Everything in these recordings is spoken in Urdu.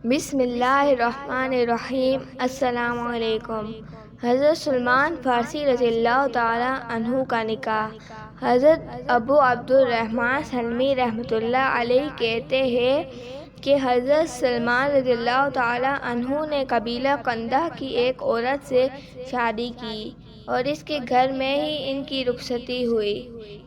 بسم اللہ الرحمن الرحیم۔ السلام علیکم۔ حضرت سلمان فارسی رضی اللہ تعالی عنہ کا نکاح۔ حضرت ابو عبد الرحمن سلمی رحمۃ اللہ علیہ کہتے ہیں کہ حضرت سلمان رضی اللہ تعالی عنہ نے قبیلہ قندہ کی ایک عورت سے شادی کی اور اس کے گھر میں ہی ان کی رخصتی ہوئی۔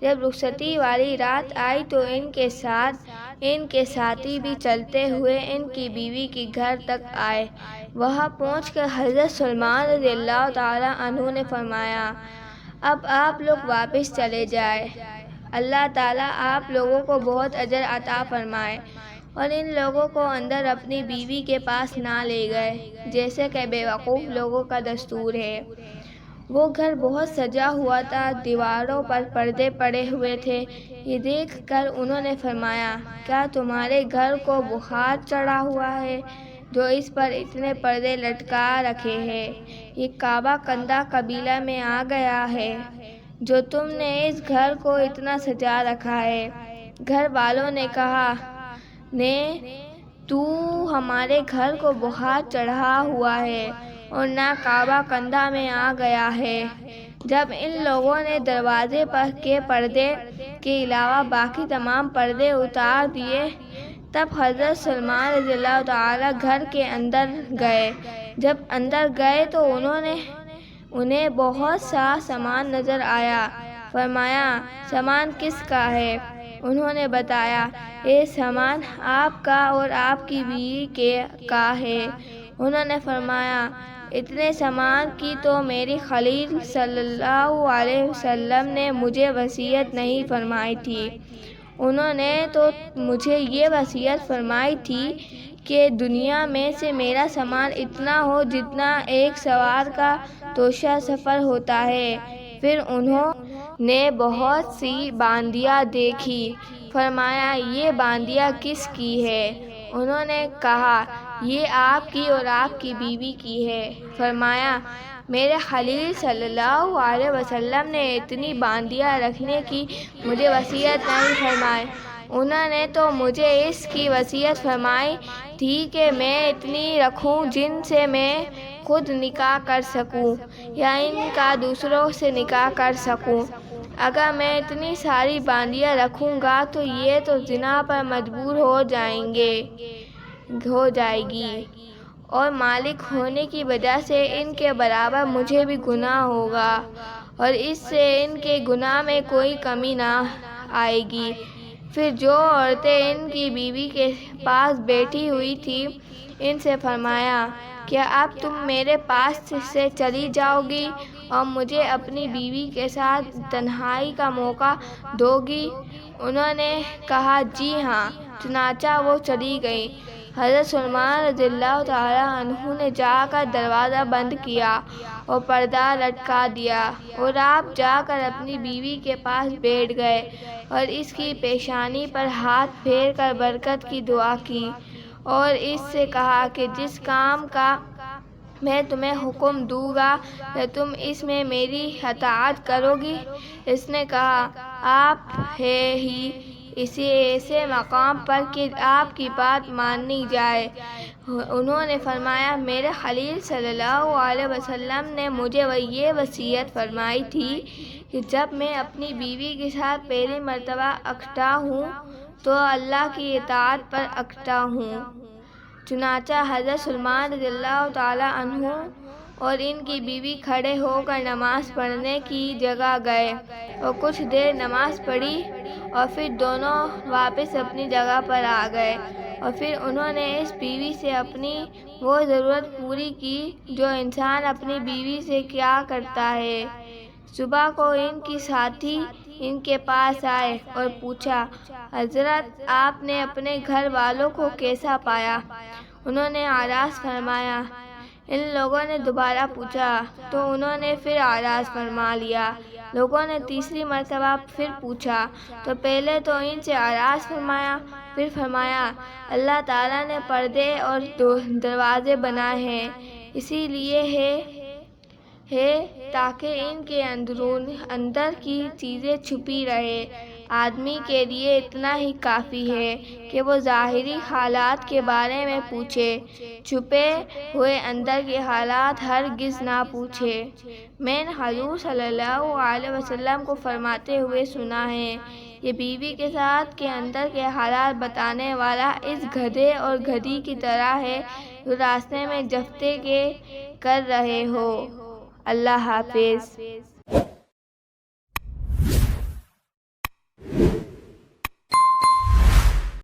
جب رخصتی والی رات آئی تو ان کے ساتھ ان کے ساتھی بھی چلتے ہوئے ان کی بیوی کے گھر تک آئے۔ وہاں پہنچ کر حضرت سلمان رضی اللہ تعالی عنہ نے فرمایا، اب آپ لوگ واپس چلے جائیں، اللہ تعالیٰ آپ لوگوں کو بہت اجر عطا فرمائے، اور ان لوگوں کو اندر اپنی بیوی کے پاس نہ لے گئے جیسے کہ بے وقوف لوگوں کا دستور ہے۔ وہ گھر بہت سجا ہوا تھا، دیواروں پر پردے پڑے ہوئے تھے۔ یہ دیکھ کر انہوں نے فرمایا، کیا تمہارے گھر کو بخار چڑھا ہوا ہے جو اس پر اتنے پردے لٹکا رکھے ہیں؟ یہ کعبہ قندہ قبیلہ میں آ گیا ہے جو تم نے اس گھر کو اتنا سجا رکھا ہے۔ گھر والوں نے کہا، تو ہمارے گھر کو بخار چڑھا ہوا ہے اور نہ کعبہ قندہ میں آ گیا ہے۔ جب ان لوگوں نے دروازے پر کے پردے کے علاوہ باقی تمام پردے اتار دیے تب حضرت سلمان رضی اللہ تعالیٰ گھر کے اندر گئے۔ جب اندر گئے تو انہیں بہت سا سامان نظر آیا۔ فرمایا، سامان کس کا ہے؟ انہوں نے بتایا، یہ سامان آپ کا اور آپ کی بیوی کا ہے۔ انہوں نے فرمایا، اتنے سامان کی تو میری خلیل صلی اللہ علیہ وسلم نے مجھے وصیت نہیں فرمائی تھی۔ انہوں نے تو مجھے یہ وصیت فرمائی تھی کہ دنیا میں سے میرا سامان اتنا ہو جتنا ایک سوار کا توشہ سفر ہوتا ہے۔ پھر انہوں نے بہت سی باندیاں دیکھی۔ فرمایا، یہ باندیاں کس کی ہے؟ انہوں نے کہا، یہ آپ کی اور آپ کی بیوی کی ہے۔ فرمایا، میرے خلیل صلی اللہ علیہ وسلم نے اتنی باندیاں رکھنے کی مجھے وصیت نہیں فرمائی۔ انہوں نے تو مجھے اس کی وصیت فرمائی تھی کہ میں اتنی رکھوں جن سے میں خود نکاح کر سکوں یا ان کا دوسروں سے نکاح کر سکوں۔ اگر میں اتنی ساری باندیاں رکھوں گا تو یہ تو زنا پر مجبور ہو جائے گی اور مالک ہونے کی وجہ سے ان کے برابر مجھے بھی گناہ ہوگا اور اس سے ان کے گناہ میں کوئی کمی نہ آئے گی۔ پھر جو عورتیں ان کی بیوی کے پاس بیٹھی ہوئی تھی ان سے فرمایا، کیا اب تم میرے پاس سے چلی جاؤ گی اور مجھے اپنی بیوی کے ساتھ تنہائی کا موقع دو گی؟ انہوں نے کہا، جی ہاں۔ چنانچہ وہ چلی گئیں۔ حضرت سلمان رضی اللہ تعالی عنہ نے جا کر دروازہ بند کیا اور پردہ لٹکا دیا اور آپ جا کر اپنی بیوی کے پاس بیٹھ گئے اور اس کی پیشانی پر ہاتھ پھیر کر برکت کی دعا کی اور اس سے کہا کہ جس کام کا میں تمہیں حکم دوں گا کیا تم اس میں میری اطاعت کرو گی؟ اس نے کہا، آپ ہیں ہی اسی ایسے مقام پر کہ آپ کی بات مانی جائے۔ انہوں نے فرمایا، میرے خلیل صلی اللہ علیہ وسلم نے مجھے یہ وصیت فرمائی تھی کہ جب میں اپنی بیوی کے ساتھ پہلی مرتبہ اکٹھا ہوں تو اللہ کی اطاعت پر اکٹھا ہوں۔ چنانچہ حضرت سلمان رضی اللہ تعالی عنہ اور ان کی بیوی کھڑے ہو کر نماز پڑھنے کی جگہ گئے اور کچھ دیر نماز پڑھی اور پھر دونوں واپس اپنی جگہ پر آ گئے اور پھر انہوں نے اس بیوی سے اپنی وہ ضرورت پوری کی جو انسان اپنی بیوی سے کیا کرتا ہے۔ صبح کو ان کی ساتھی ان کے پاس آئے اور پوچھا، حضرت آپ نے اپنے گھر والوں کو کیسا پایا؟ انہوں نے آراز فرمایا۔ ان لوگوں نے دوبارہ پوچھا تو انہوں نے پھر آراز فرما لیا۔ لوگوں نے تیسری مرتبہ پھر پوچھا تو پہلے تو ان سے آراز فرمایا، پھر فرمایا، اللہ تعالیٰ نے پردے اور دروازے بنائے ہیں، اسی لیے ہے تاکہ ان کے اندر کی چیزیں چھپی رہے۔ آدمی کے لیے اتنا ہی کافی ہے کہ وہ ظاہری حالات کے بارے میں پوچھے، چھپے ہوئے اندر کے حالات ہرگز نہ پوچھے۔ میں نے حضور صلی اللہ علیہ وسلم کو فرماتے ہوئے سنا ہے، یہ بیوی کے ساتھ کے اندر کے حالات بتانے والا اس گدھے اور گدھی کی طرح ہے جو راستے میں جفتے کے کر رہے ہو۔ اللہ حافظ۔